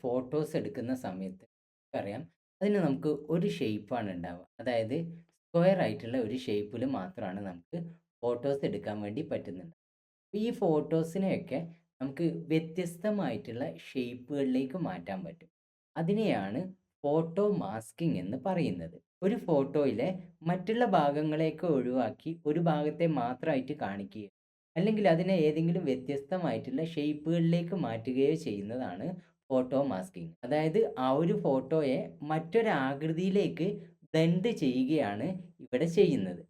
Photos എടുക്കുന്ന സമയത്ത് അറിയാം അതിന് നമുക്ക് ഒരു ഷേപ്പാണ് ഉണ്ടാവുക. അതായത് സ്ക്വയർ ആയിട്ടുള്ള ഒരു ഷേപ്പിൽ മാത്രമാണ് നമുക്ക് ഫോട്ടോസ് എടുക്കാൻ വേണ്ടി പറ്റുന്നുണ്ട്. ഈ ഫോട്ടോസിനെയൊക്കെ നമുക്ക് വ്യത്യസ്തമായിട്ടുള്ള ഷേപ്പുകളിലേക്ക് മാറ്റാൻ പറ്റും. അതിനെയാണ് ഫോട്ടോ മാസ്കിംഗ് എന്ന് പറയുന്നത്. ഒരു ഫോട്ടോയിലെ മറ്റുള്ള ഭാഗങ്ങളെയൊക്കെ ഒഴിവാക്കി ഒരു ഭാഗത്തെ മാത്രമായിട്ട് കാണിക്കുകയോ അല്ലെങ്കിൽ അതിനെ ഏതെങ്കിലും വ്യത്യസ്തമായിട്ടുള്ള ഷേപ്പുകളിലേക്ക് മാറ്റുകയോ ചെയ്യുന്നതാണ് ഫോട്ടോ മാസ്കിംഗ്. അതായത് ആ ഒരു ഫോട്ടോയെ മറ്റൊരാകൃതിയിലേക്ക് ബ്ലെൻഡ് ചെയ്യുകയാണ് ഇവിടെ ചെയ്യുന്നത്.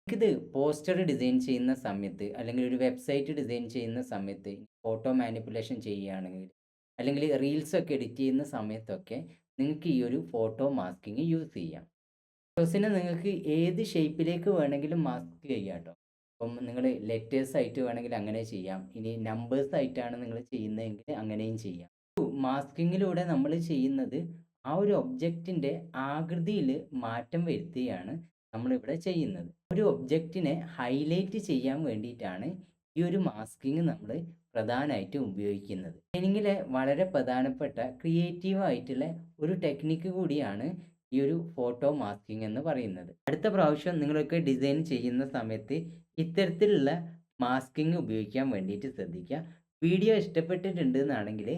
ഇത് പോസ്റ്റർ ഡിസൈൻ ചെയ്യുന്ന സമയത്ത് അല്ലെങ്കിൽ ഒരു വെബ്സൈറ്റ് ഡിസൈൻ ചെയ്യുന്ന സമയത്ത് ഫോട്ടോ മാനിപ്പുലേഷൻ ചെയ്യുകയാണെങ്കിൽ അല്ലെങ്കിൽ റീൽസ് ഒക്കെ എഡിറ്റ് ചെയ്യുന്ന സമയത്തൊക്കെ നിങ്ങൾക്ക് ഈ ഒരു ഫോട്ടോ മാസ്കിങ് യൂസ് ചെയ്യാം. ഫോട്ടോസിനെ നിങ്ങൾക്ക് ഏത് ഷേപ്പിലേക്ക് വേണമെങ്കിലും മാസ്ക് ചെയ്യാം കേട്ടോ. ഇപ്പം നിങ്ങൾ ലെറ്റേഴ്സ് ആയിട്ട് വേണമെങ്കിൽ അങ്ങനെ ചെയ്യാം. ഇനി നമ്പേഴ്സ് ആയിട്ടാണ് നിങ്ങൾ ചെയ്യുന്നതെങ്കിൽ അങ്ങനെയും ചെയ്യാം. മാസ്കിങ്ങിലൂടെ നമ്മൾ ചെയ്യുന്നത് ആ ഒരു ഒബ്ജക്റ്റിൻ്റെ ആകൃതിയിൽ മാറ്റം വരുത്തുകയാണ് നമ്മളിവിടെ ചെയ്യുന്നത്. ഒരു ഒബ്ജക്റ്റിനെ ഹൈലൈറ്റ് ചെയ്യാൻ വേണ്ടിയിട്ടാണ് ഈ ഒരു മാസ്കിങ് നമ്മൾ പ്രധാനമായിട്ടും ഉപയോഗിക്കുന്നത്. ഡിസൈനിങ്ങിലെ വളരെ പ്രധാനപ്പെട്ട ക്രിയേറ്റീവ് ആയിട്ടുള്ള ഒരു ടെക്നിക്ക് കൂടിയാണ് ഈ ഒരു ഫോട്ടോ മാസ്കിങ് എന്ന് പറയുന്നത്. അടുത്ത പ്രാവശ്യം നിങ്ങളൊക്കെ ഡിസൈൻ ചെയ്യുന്ന സമയത്ത് ഇത്തരത്തിലുള്ള മാസ്കിങ് ഉപയോഗിക്കാൻ വേണ്ടിയിട്ട് ശ്രദ്ധിക്കുക. വീഡിയോ ഇഷ്ടപ്പെട്ടിട്ടുണ്ട് എന്നാണെങ്കിൽ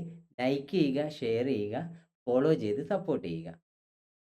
ലൈക്ക് ചെയ്യുക, ഷെയർ ചെയ്യുക, ഫോളോ ചെയ്ത് സപ്പോർട്ട് ചെയ്യുക.